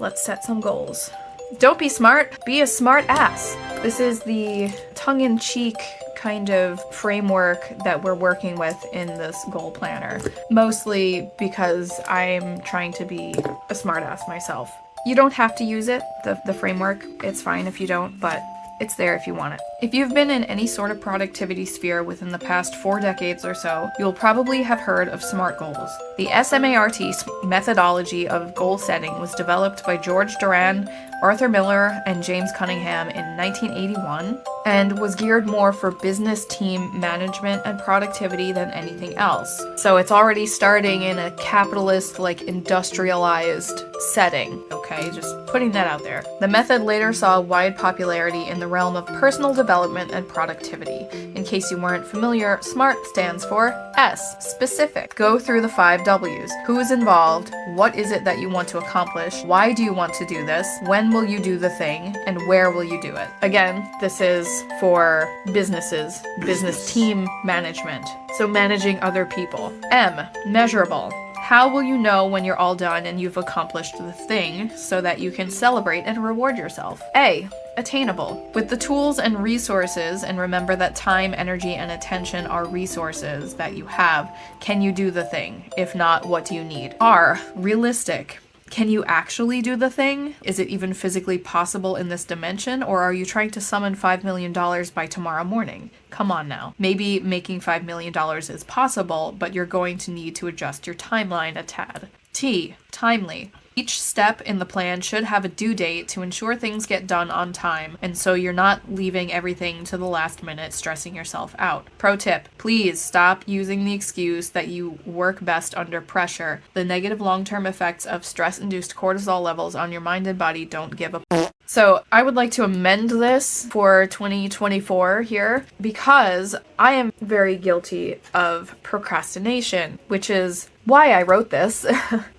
let's set some goals. Don't be smart, be a smart ass. This is the tongue-in-cheek kind of framework that we're working with in this goal planner. Mostly because I'm trying to be a smart ass myself. You don't have to use it, the framework. It's fine if you don't, but it's there if you want it. If you've been in any sort of productivity sphere within the past 4 decades or so, you'll probably have heard of SMART goals. The SMART methodology of goal setting was developed by George Duran, Arthur Miller, and James Cunningham in 1981, and was geared more for business team management and productivity than anything else. So it's already starting in a capitalist, industrialized setting, okay? Just putting that out there. The method later saw wide popularity in the realm of personal development and productivity. In case you weren't familiar, SMART stands for S, specific. Go through the 5 W's. Who is involved? What is it that you want to accomplish? Why do you want to do this? When will you do the thing? And where will you do it? Again, this is for businesses, business team management. So managing other people. M, measurable. How will you know when you're all done and you've accomplished the thing so that you can celebrate and reward yourself? A, attainable. With the tools and resources, and remember that time, energy, and attention are resources that you have, can you do the thing? If not, what do you need? R, realistic. Can you actually do the thing? Is it even physically possible in this dimension, or are you trying to summon $5 million by tomorrow morning? Come on now. Maybe making $5 million is possible, but you're going to need to adjust your timeline a tad. T, timely. Each step in the plan should have a due date to ensure things get done on time, and so you're not leaving everything to the last minute stressing yourself out. Pro tip, please stop using the excuse that you work best under pressure. The negative long-term effects of stress-induced cortisol levels on your mind and body don't give a So I would like to amend this for 2024 here because I am very guilty of procrastination, which is why I wrote this,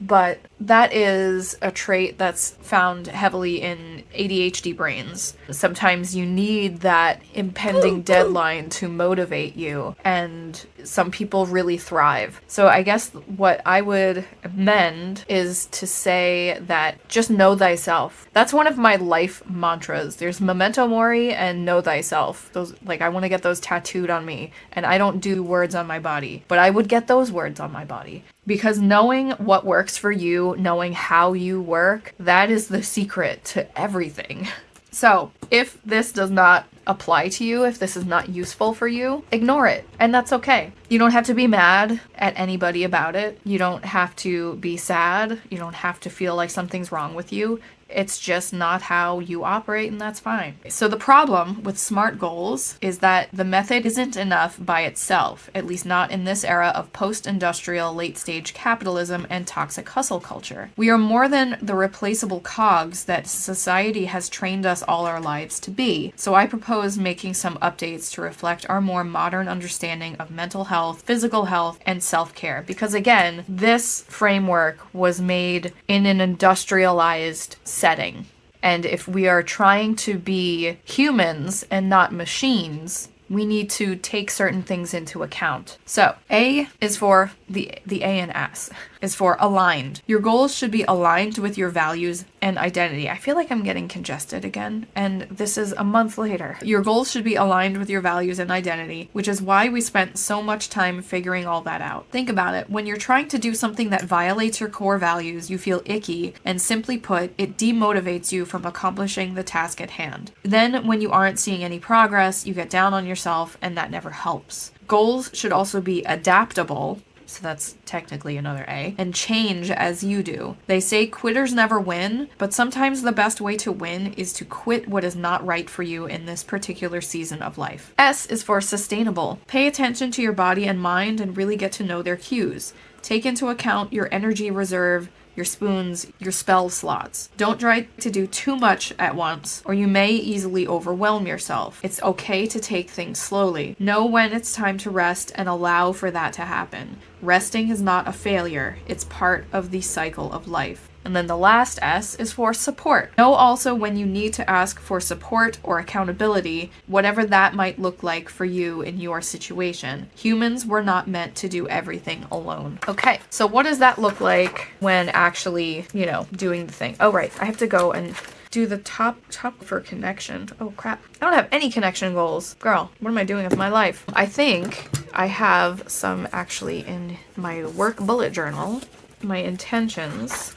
but that is a trait that's found heavily in ADHD brains. Sometimes you need that impending deadline to motivate you, and some people really thrive. So I guess what I would amend is to say that just know thyself. That's one of my life mantras. There's Memento Mori and know thyself. Those, I want to get those tattooed on me, and I don't do words on my body, but I would get those words on my body. Because knowing what works for you, knowing how you work, that is the secret to everything. So if this does not apply to you, if this is not useful for you, ignore it. And that's okay. You don't have to be mad at anybody about it. You don't have to be sad. You don't have to feel like something's wrong with you. It's just not how you operate, and that's fine. So the problem with SMART goals is that the method isn't enough by itself, at least not in this era of post-industrial late-stage capitalism and toxic hustle culture. We are more than the replaceable cogs that society has trained us all our lives to be. So I propose making some updates to reflect our more modern understanding of mental health, physical health, and self-care. Because again, this framework was made in an industrialized setting. And if we are trying to be humans and not machines, we need to take certain things into account. So A is for the A and S is for aligned. Your goals should be aligned with your values and identity. I feel like I'm getting congested again, and this is a month later. Your goals should be aligned with your values and identity, which is why we spent so much time figuring all that out. Think about it. When you're trying to do something that violates your core values, you feel icky, and simply put, it demotivates you from accomplishing the task at hand. Then, when you aren't seeing any progress, you get down on yourself, and that never helps. Goals should also be adaptable, so that's technically another A, and change as you do. They say quitters never win, but sometimes the best way to win is to quit what is not right for you in this particular season of life. S is for sustainable. Pay attention to your body and mind and really get to know their cues. Take into account your energy reserve, your spoons, your spell slots. Don't try to do too much at once, or you may easily overwhelm yourself. It's okay to take things slowly. Know when it's time to rest and allow for that to happen. Resting is not a failure. It's part of the cycle of life. And then the last S is for support. Know also when you need to ask for support or accountability, whatever that might look like for you in your situation. Humans were not meant to do everything alone. Okay, so what does that look like when actually, doing the thing? Oh, right, I have to go and do the top for connection. Oh crap. I don't have any connection goals. Girl, what am I doing with my life? I think I have some actually in my work bullet journal, my intentions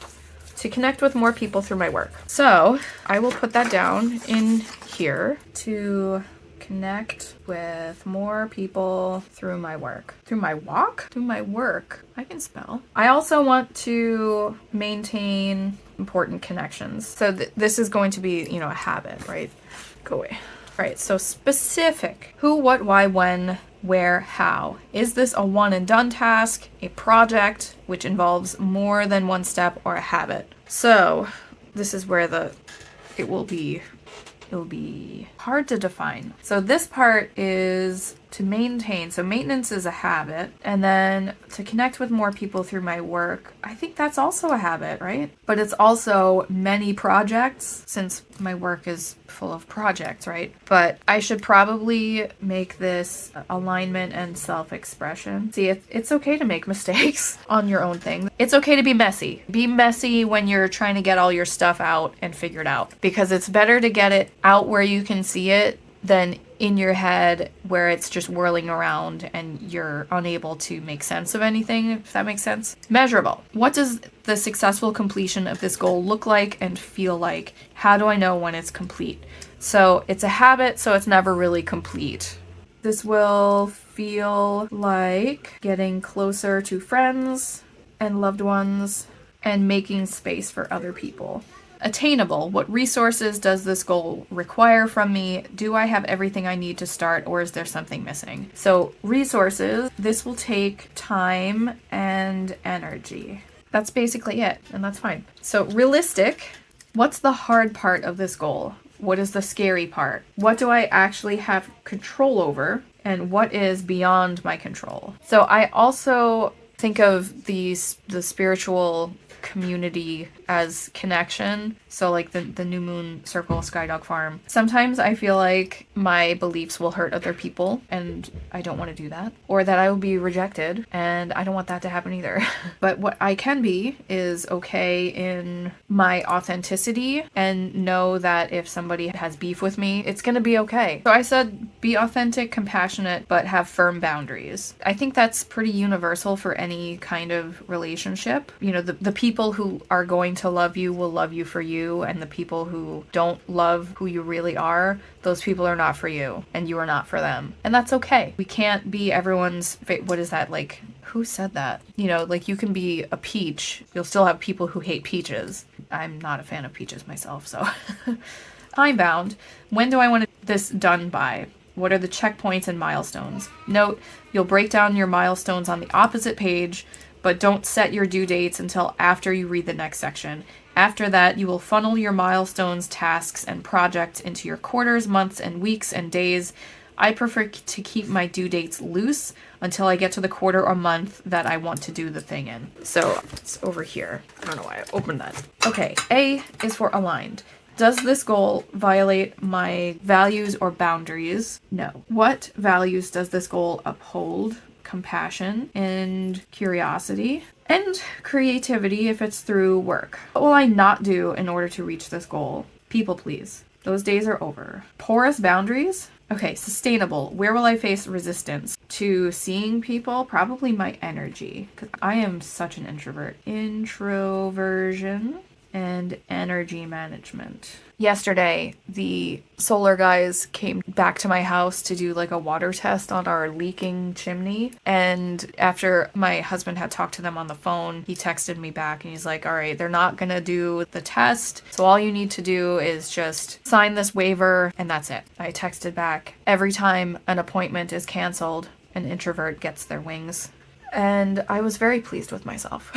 to connect with more people through my work. So I will put that down in here to connect with more people through my work. Through my walk? Through my work. I can spell. I also want to maintain important connections. So this is going to be, a habit, right? Go away. Right, so specific. Who, what, why, when, where, how. Is this a one and done task, a project, which involves more than one step, or a habit? So this is where it will be hard to define. So this part is to maintain. So maintenance is a habit. And then to connect with more people through my work, I think that's also a habit, right? But it's also many projects since my work is full of projects, right? But I should probably make this alignment and self-expression. See, it's okay to make mistakes on your own thing. It's okay to be messy. Be messy when you're trying to get all your stuff out and figured out, because it's better to get it out where you can see it than in your head where it's just whirling around and you're unable to make sense of anything, if that makes sense. Measurable. What does the successful completion of this goal look like and feel like? How do I know when it's complete? So it's a habit, so it's never really complete. This will feel like getting closer to friends and loved ones and making space for other people. Attainable. What resources does this goal require from me? Do I have everything I need to start, or is there something missing? So resources, this will take time and energy. That's basically it, and that's fine. So realistic, what's the hard part of this goal? What is the scary part? What do I actually have control over? And what is beyond my control? So I also think of the spiritual community as connection. So like the New Moon Circle Sky Dog Farm. Sometimes I feel like my beliefs will hurt other people and I don't want to do that. Or that I will be rejected and I don't want that to happen either. But what I can be is okay in my authenticity and know that if somebody has beef with me, it's going to be okay. So I said be authentic, compassionate, but have firm boundaries. I think that's pretty universal for any kind of relationship. The people who are going to love you will love you for you, and the people who don't love who you really are, those people are not for you, and you are not for them. And that's okay. We can't be everyone's what is that, like, who said that? Like you can be a peach, you'll still have people who hate peaches. I'm not a fan of peaches myself, so time bound. When do I want this done by? What are the checkpoints and milestones? Note, you'll break down your milestones on the opposite page, but don't set your due dates until after you read the next section. After that, you will funnel your milestones, tasks, and projects into your quarters, months, and weeks and days. I prefer to keep my due dates loose until I get to the quarter or month that I want to do the thing in. So it's over here. I don't know why I opened that. Okay, A is for aligned. Does this goal violate my values or boundaries? No. What values does this goal uphold? Compassion and curiosity and creativity if it's through work. What will I not do in order to reach this goal? People please. Those days are over. Porous boundaries? Okay, sustainable. Where will I face resistance? To seeing people? Probably my energy, because I am such an introvert. Introversion and energy management. Yesterday, the solar guys came back to my house to do like a water test on our leaking chimney. And after my husband had talked to them on the phone, he texted me back and he's like, all right, they're not gonna do the test. So all you need to do is just sign this waiver and that's it. I texted back, every time an appointment is canceled, an introvert gets their wings. And I was very pleased with myself.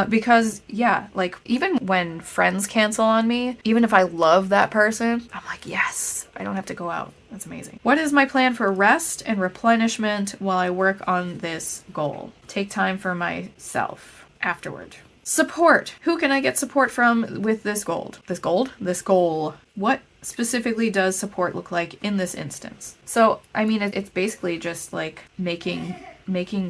Because yeah, like even when friends cancel on me, even if I love that person, I'm like, yes, I don't have to go out. That's amazing. What is my plan for rest and replenishment while I work on this goal? Take time for myself afterward. Support. Who can I get support from with this goal? This goal. What specifically does support look like in this instance? So, I mean, it's basically just like making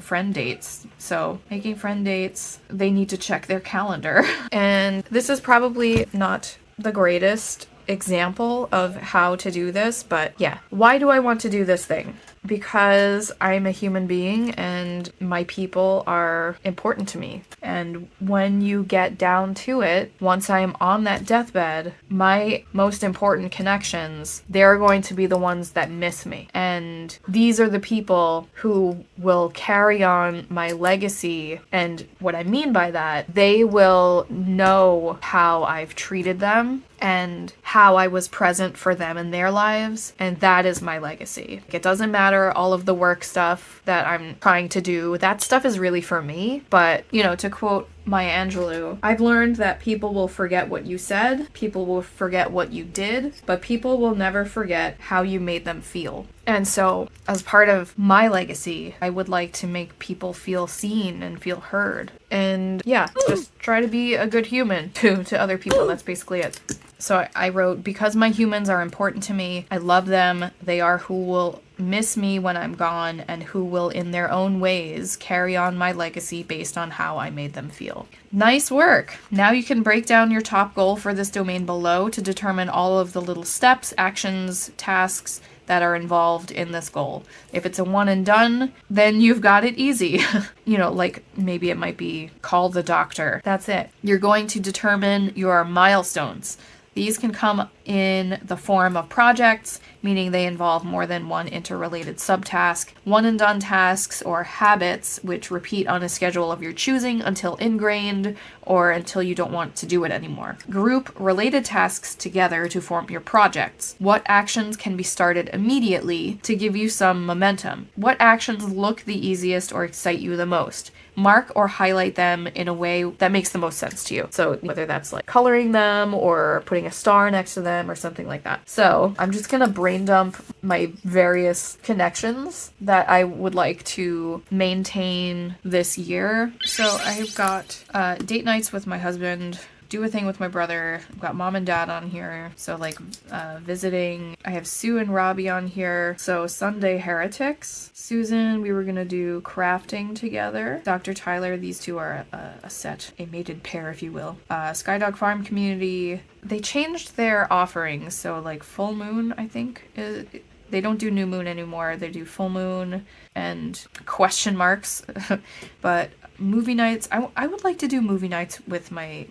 friend dates. So making friend dates, they need to check their calendar. And this is probably not the greatest example of how to do this, but yeah. Why do I want to do this thing? Because I'm a human being and my people are important to me. And when you get down to it, once I'm on that deathbed, my most important connections, they're going to be the ones that miss me. And these are the people who will carry on my legacy. And what I mean by that, they will know how I've treated them and how I was present for them in their lives, and that is my legacy. It doesn't matter all of the work stuff that I'm trying to do. That stuff is really for me, but, you know, to quote Maya Angelou, I've learned that people will forget what you said, people will forget what you did, but people will never forget how you made them feel. And so, as part of my legacy, I would like to make people feel seen and feel heard. And yeah, just try to be a good human to other people. That's basically it. So I wrote, because my humans are important to me, I love them, they are who will miss me when I'm gone and who will in their own ways carry on my legacy based on how I made them feel. Nice work! Now you can break down your top goal for this domain below to determine all of the little steps, actions, tasks that are involved in this goal. If it's a one and done, then you've got it easy. You know, like maybe it might be call the doctor. That's it. You're going to determine your milestones. These can come in the form of projects, meaning they involve more than one interrelated subtask, one and done tasks, or habits, which repeat on a schedule of your choosing until ingrained or until you don't want to do it anymore. Group related tasks together to form your projects. What actions can be started immediately to give you some momentum? What actions look the easiest or excite you the most? Mark or highlight them in a way that makes the most sense to you. So whether that's like coloring them or putting a star next to them or something like that. So I'm just gonna brain dump my various connections that I would like to maintain this year. So I've got date nights with my husband, do a thing with my brother. I've got mom and dad on here. So like visiting. I have Sue and Robbie on here. So Sunday Heretics. Susan, we were gonna do crafting together. Dr. Tyler, these two are a set, a mated pair, if you will. Skydog Farm Community. They changed their offerings. So like full moon, I think, they don't do new moon anymore. They do full moon and question marks. But movie nights, I would like to do movie nights with my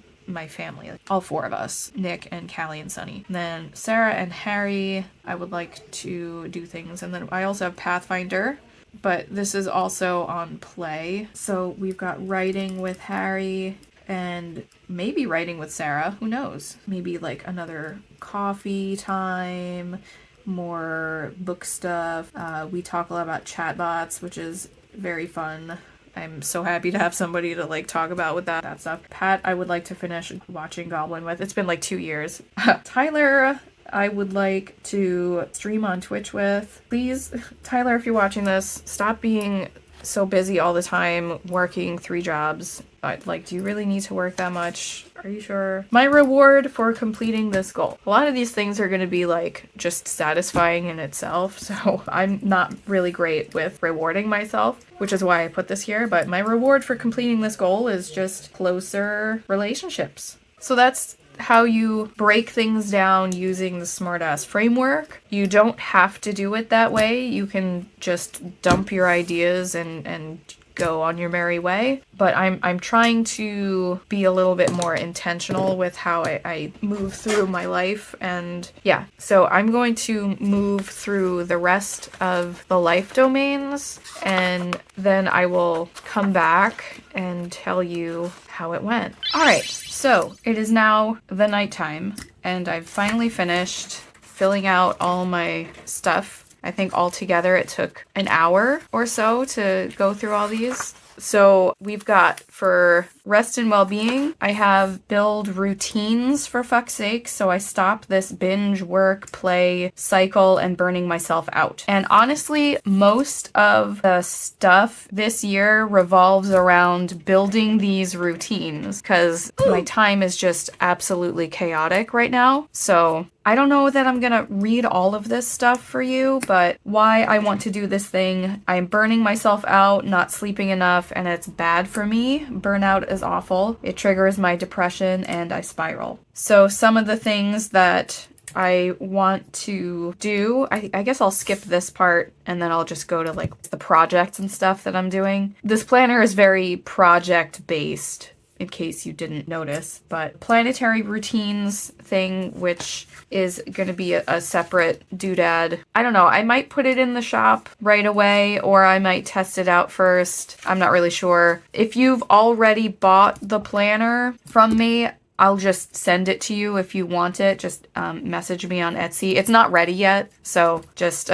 family, like all four of us, Nick and Callie and Sunny. And then Sarah and Harry, I would like to do things. And then I also have Pathfinder, but this is also on play. So we've got writing with Harry and maybe writing with Sarah, who knows? Maybe like another coffee time, more book stuff. We talk a lot about chatbots, which is very fun. I'm so happy to have somebody to like talk about with that stuff. Pat, I would like to finish watching Goblin with. It's been like 2 years. Tyler, I would like to stream on Twitch with. Please, Tyler, if you're watching this, stop being so busy all the time, working 3 jobs. Like, do you really need to work that much? Are you sure? My reward for completing this goal. A lot of these things are going to be like just satisfying in itself, so I'm not really great with rewarding myself, which is why I put this here. But my reward for completing this goal is just closer relationships. So that's how you break things down using the SmartAss framework. You don't have to do it that way. You can just dump your ideas and go on your merry way. But I'm trying to be a little bit more intentional with how I move through my life. And yeah, so I'm going to move through the rest of the life domains, and then I will come back and tell you how it went. All right, so it is now the nighttime, and I've finally finished filling out all my stuff. I think altogether it took an hour or so to go through all these. So we've got for rest and well-being, I have build routines for fuck's sake. So I stop this binge work, play cycle and burning myself out. And honestly, most of the stuff this year revolves around building these routines because my time is just absolutely chaotic right now. So I don't know that I'm gonna read all of this stuff for you, but why I want to do this thing. I'm burning myself out, not sleeping enough, and it's bad for me. Burnout is awful. It triggers my depression and I spiral. So some of the things that I want to do, I guess I'll skip this part and then I'll just go to like the projects and stuff that I'm doing. This planner is very project based, in case you didn't notice, but planetary routines thing, which is going to be a separate doodad. I don't know. I might put it in the shop right away, or I might test it out first. I'm not really sure. If you've already bought the planner from me, I'll just send it to you if you want it. Just message me on Etsy. It's not ready yet, so just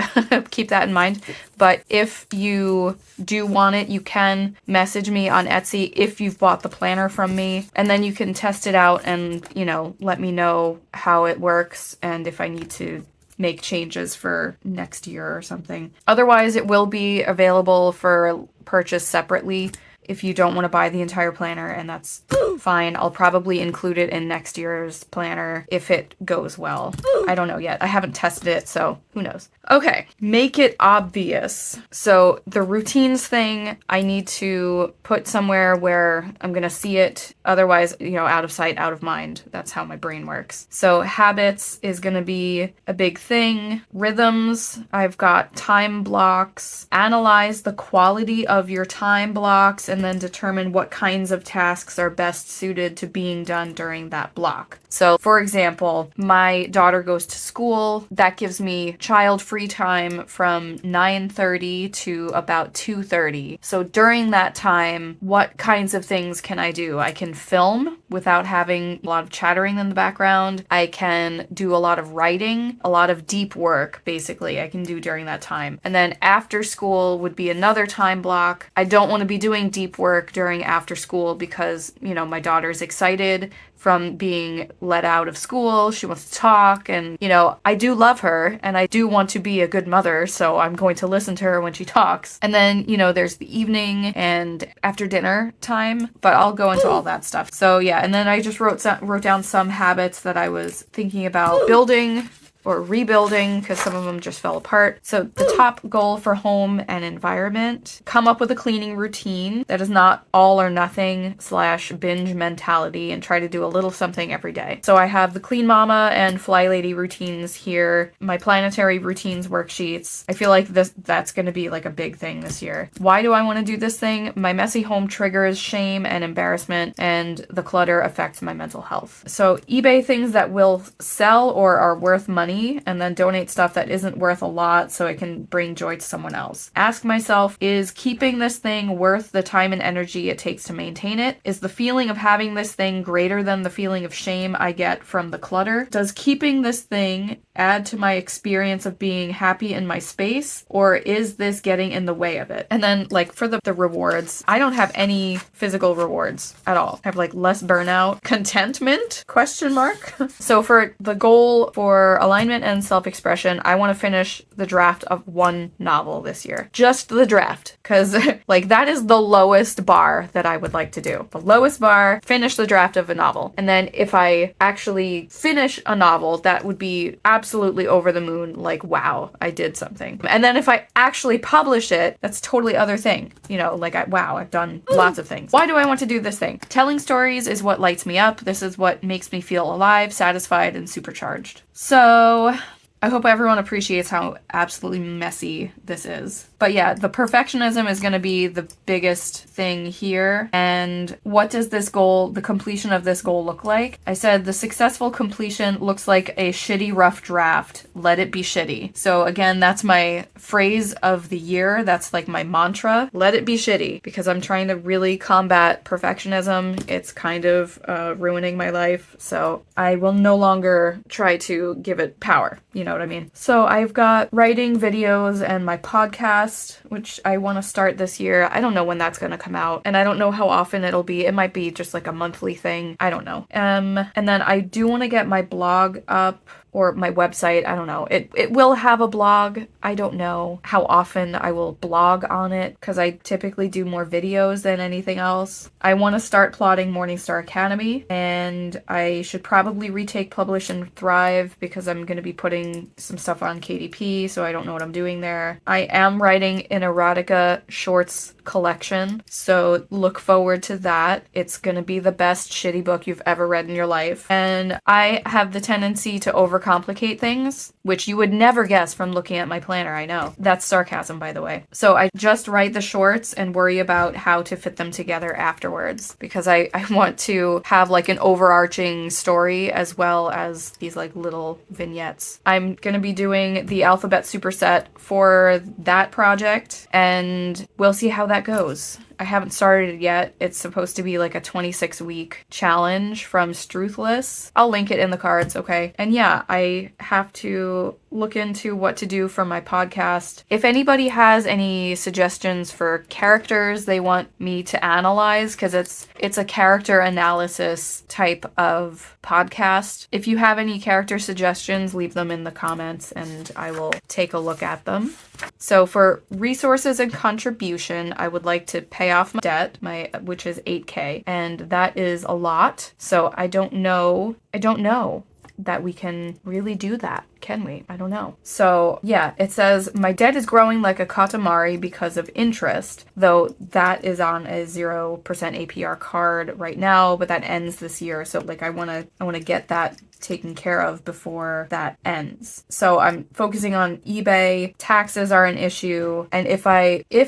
keep that in mind. But if you do want it, you can message me on Etsy if you've bought the planner from me. And then you can test it out and, you know, let me know how it works and if I need to make changes for next year or something. Otherwise, it will be available for purchase separately if you don't want to buy the entire planner, and that's fine. I'll probably include it in next year's planner if it goes well. I don't know yet. I haven't tested it, so who knows. Okay, make it obvious. So the routines thing, I need to put somewhere where I'm going to see it. Otherwise, you know, out of sight, out of mind. That's how my brain works. So habits is going to be a big thing. Rhythms, I've got time blocks. Analyze the quality of your time blocks and then determine what kinds of tasks are best suited to being done during that block. So, for example, my daughter goes to school. That gives me child free time from 9:30 to about 2:30. So during that time, what kinds of things can I do? I can film without having a lot of chattering in the background. I can do a lot of writing, a lot of deep work, basically, I can do during that time. And then after school would be another time block. I don't want to be doing deep work during after school because, you know, my daughter's excited from being let out of school. She wants to talk and, you know, I do love her and I do want to be a good mother, so I'm going to listen to her when she talks. And then, you know, there's the evening and after dinner time, but I'll go into all that stuff. So yeah, and then I just wrote down some habits that I was thinking about building or rebuilding because some of them just fell apart. So the top goal for home and environment, come up with a cleaning routine that is not all or nothing / binge mentality and try to do a little something every day. So I have the Clean Mama and Fly Lady routines here, my planetary routines worksheets. I feel like that's going to be like a big thing this year. Why do I want to do this thing? My messy home triggers shame and embarrassment, and the clutter affects my mental health. So eBay things that will sell or are worth money, and then donate stuff that isn't worth a lot so it can bring joy to someone else. Ask myself, is keeping this thing worth the time and energy it takes to maintain it? Is the feeling of having this thing greater than the feeling of shame I get from the clutter? Does keeping this thing add to my experience of being happy in my space, or is this getting in the way of it? And then like for the rewards, I don't have any physical rewards at all. I have like less burnout, contentment, ? So for the goal for alignment and self-expression, I want to finish the draft of one novel this year. Just the draft, because like that is the lowest bar that I would like to do. The lowest bar, finish the draft of a novel. And then if I actually finish a novel, that would be absolutely over the moon, like, wow, I did something. And then if I actually publish it, that's a totally other thing. You know, like, wow, I've done lots of things. Why do I want to do this thing? Telling stories is what lights me up. This is what makes me feel alive, satisfied, and supercharged. So I hope everyone appreciates how absolutely messy this is. But yeah, the perfectionism is going to be the biggest thing here. And what does this goal, the completion of this goal, look like? I said the successful completion looks like a shitty rough draft. Let it be shitty. So again, that's my phrase of the year. That's like my mantra. Let it be shitty, because I'm trying to really combat perfectionism. It's kind of ruining my life. So I will no longer try to give it power. You know know what I mean. So I've got writing videos and my podcast, which I want to start this year. I don't know when that's going to come out, and I don't know how often it'll be. It might be just like a monthly thing. I don't know. And then I do want to get my blog up, or my website. I don't know. It will have a blog. I don't know how often I will blog on it because I typically do more videos than anything else. I want to start plotting Morningstar Academy, and I should probably retake Publish and Thrive because I'm going to be putting some stuff on KDP, so I don't know what I'm doing there. I am writing an erotica shorts collection, so look forward to that. It's going to be the best shitty book you've ever read in your life. And I have the tendency to overcomplicate things, which you would never guess from looking at my planner, I know. That's sarcasm, by the way. So I just write the shorts and worry about how to fit them together afterwards, because I want to have like an overarching story as well as these like little vignettes. I'm going to be doing the alphabet superset for that project, and we'll see how that goes. I haven't started it yet. It's supposed to be like a 26-week challenge from Struthless. I'll link it in the cards, okay? And yeah, I have to look into what to do for my podcast. If anybody has any suggestions for characters they want me to analyze, because it's a character analysis type of podcast. If you have any character suggestions, leave them in the comments and I will take a look at them. So for resources and contribution, I would like to pay off my debt, which is $8,000, and that is a lot. So I don't know that we can really do that. Can we? I don't know. So yeah, it says my debt is growing like a katamari because of interest, though that is on a 0% APR card right now, but that ends this year. So like I want to get that taken care of before that ends. So I'm focusing on eBay. Taxes are an issue. And if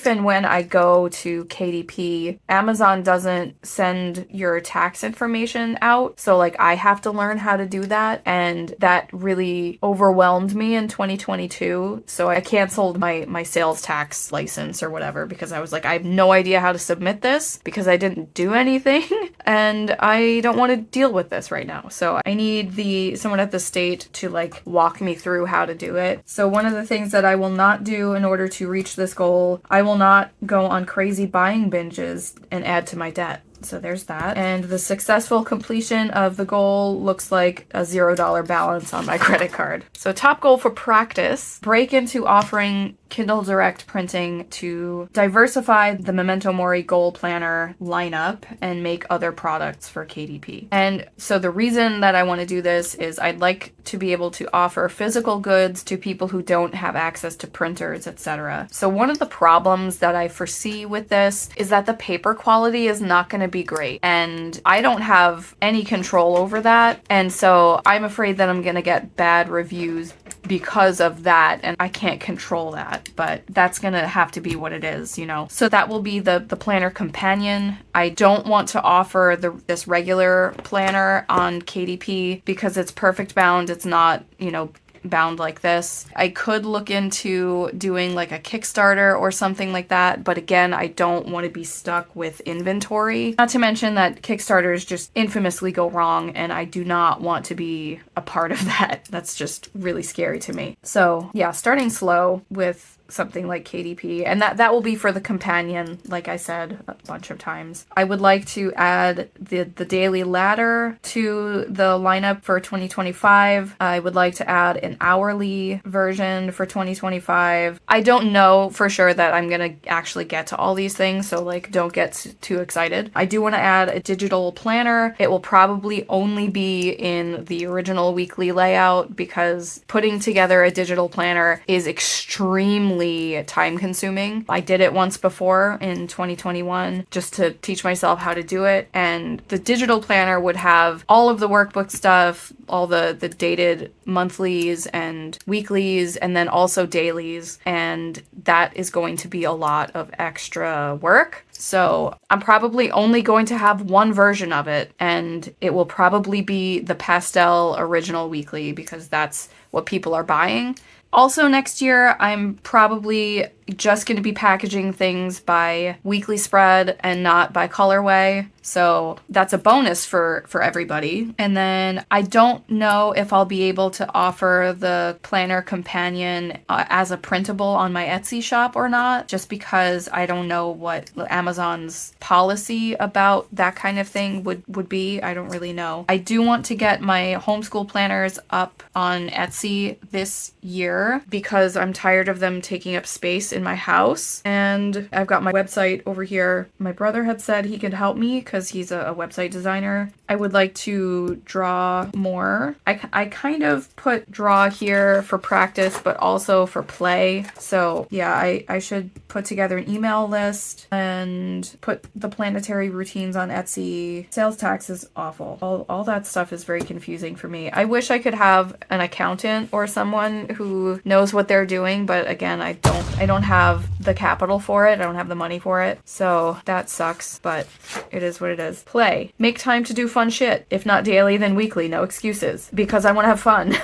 and when I go to KDP, Amazon doesn't send your tax information out. So like I have to learn how to do that. And that really overwhelmed me in 2022. So I canceled my sales tax license or whatever because I was like, I have no idea how to submit this because I didn't do anything and I don't want to deal with this right now. So I need someone at the state to like walk me through how to do it. So one of the things that I will not do in order to reach this goal, I will not go on crazy buying binges and add to my debt. So there's that. And the successful completion of the goal looks like a $0 balance on my credit card. So top goal for practice, break into offering Kindle Direct printing to diversify the Memento Mori Goal Planner lineup and make other products for KDP. And so the reason that I want to do this is I'd like to be able to offer physical goods to people who don't have access to printers, etc. So one of the problems that I foresee with this is that the paper quality is not going to be great. And I don't have any control over that. And so I'm afraid that I'm going to get bad reviews because of that, and I can't control that, but that's gonna have to be what it is, you know. So that will be the planner companion. I don't want to offer this regular planner on KDP because it's perfect bound. It's not, you know, bound like this. I could look into doing like a Kickstarter or something like that, but again, I don't want to be stuck with inventory. Not to mention that Kickstarters just infamously go wrong, and I do not want to be a part of that. That's just really scary to me. So yeah, starting slow with something like KDP, and that will be for the companion, like I said a bunch of times. I would like to add the daily ladder to the lineup for 2025. I would like to add an hourly version for 2025. I don't know for sure that I'm gonna actually get to all these things, so like don't get too excited. I do want to add a digital planner. It will probably only be in the original weekly layout because putting together a digital planner is extremely time consuming. I did it once before in 2021 just to teach myself how to do it, and the digital planner would have all of the workbook stuff, all the dated monthlies and weeklies, and then also dailies, and that is going to be a lot of extra work. So I'm probably only going to have one version of it, and it will probably be the pastel original weekly because that's what people are buying. Also next year, I'm probably just going to be packaging things by weekly spread and not by colorway. So that's a bonus for everybody. And then I don't know if I'll be able to offer the planner companion as a printable on my Etsy shop or not, just because I don't know what Amazon's policy about that kind of thing would be. I don't really know. I do want to get my homeschool planners up on Etsy this year because I'm tired of them taking up space in my house. And I've got my website over here. My brother had said he could help me because he's a website designer. I would like to draw more. I kind of put draw here for practice, but also for play. So yeah, I should put together an email list and put the planetary routines on Etsy. Sales tax is awful. All that stuff is very confusing for me. I wish I could have an accountant or someone who knows what they're doing, but again, I don't have the capital for it. I don't have the money for it. So that sucks, but it is what it is. Play. Make time to do fun shit. If not daily, then weekly. No excuses. Because I want to have fun.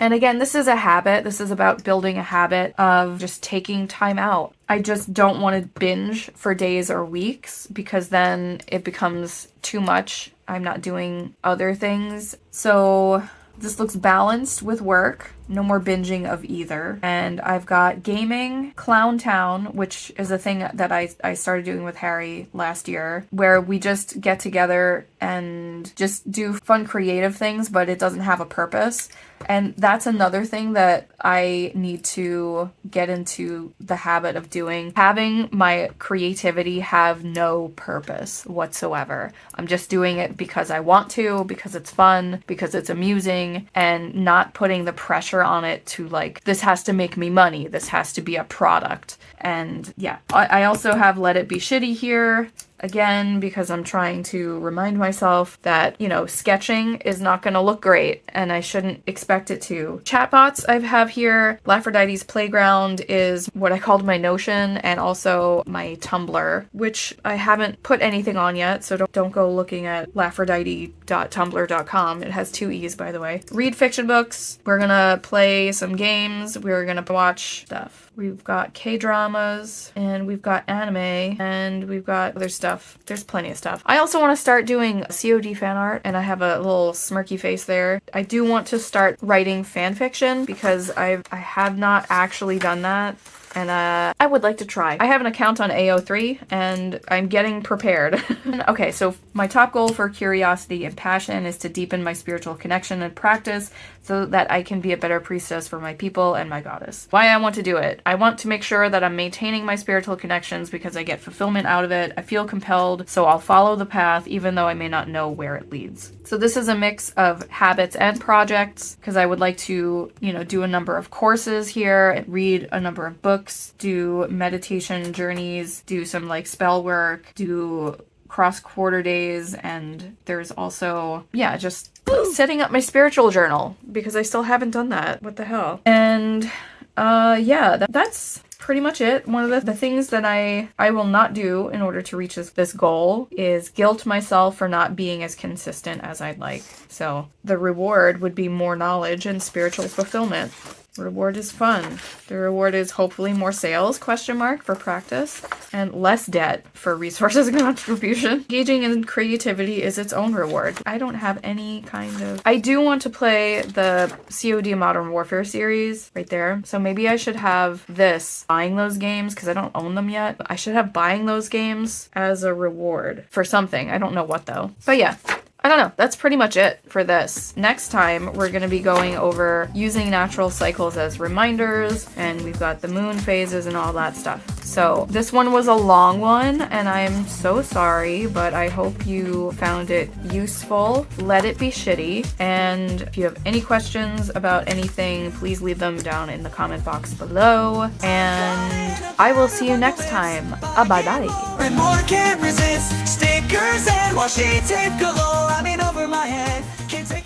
And again, this is a habit. This is about building a habit of just taking time out. I just don't want to binge for days or weeks because then it becomes too much. I'm not doing other things. So this looks balanced with work. No more binging of either. And I've got gaming, Clown Town, which is a thing that I started doing with Harry last year, where we just get together and just do fun creative things, but it doesn't have a purpose. And that's another thing that I need to get into the habit of doing. Having my creativity have no purpose whatsoever. I'm just doing it because I want to, because it's fun, because it's amusing, and not putting the pressure on it to like, this has to make me money. This has to be a product. And yeah, I also have Let It Be Shitty here. Again, because I'm trying to remind myself that, you know, sketching is not going to look great and I shouldn't expect it to. Chatbots I have here. 𝖊𝖓𝖓𝖓𝖊𝖓 Playground is what I called my Notion and also my Tumblr, which I haven't put anything on yet, so don't go looking at 𝖊𝖓𝖓𝖓𝑡umblr.com. It has 2 E's, by the way. Read fiction books. We're gonna play some games. We're gonna watch stuff. We've got K-dramas, and we've got anime, and we've got other stuff. There's plenty of stuff. I also want to start doing COD fan art, and I have a little smirky face there. I do want to start writing fan fiction, because I have not actually done that. And I would like to try. I have an account on AO3 and I'm getting prepared. Okay, so my top goal for curiosity and passion is to deepen my spiritual connection and practice so that I can be a better priestess for my people and my goddess. Why I want to do it? I want to make sure that I'm maintaining my spiritual connections because I get fulfillment out of it. I feel compelled, so I'll follow the path even though I may not know where it leads. So this is a mix of habits and projects because I would like to, do a number of courses here, read a number of books, do meditation journeys, do some spell work, do cross-quarter days, and there's also, just setting up my spiritual journal because I still haven't done that. What the hell? And that's pretty much it. One of the things that I will not do in order to reach this goal is guilt myself for not being as consistent as I'd like. So the reward would be more knowledge and spiritual fulfillment. Reward is fun. The reward is hopefully more sales, for practice, and less debt for resources and contribution. Engaging in creativity is its own reward. I don't have any kind of... I do want to play the COD Modern Warfare series right there. So maybe I should have this, buying those games, because I don't own them yet. I should have buying those games as a reward for something. I don't know what though. But yeah. I don't know. That's pretty much it for this. Next time, we're going to be going over using natural cycles as reminders, and we've got the moon phases and all that stuff. So this one was a long one, and I'm so sorry, but I hope you found it useful. Let it be shitty. And if you have any questions about anything, please leave them down in the comment box below. And I will see you next time. Bye-bye. And more can't resist stickers and washi tape galore. I mean, over my head. Can't take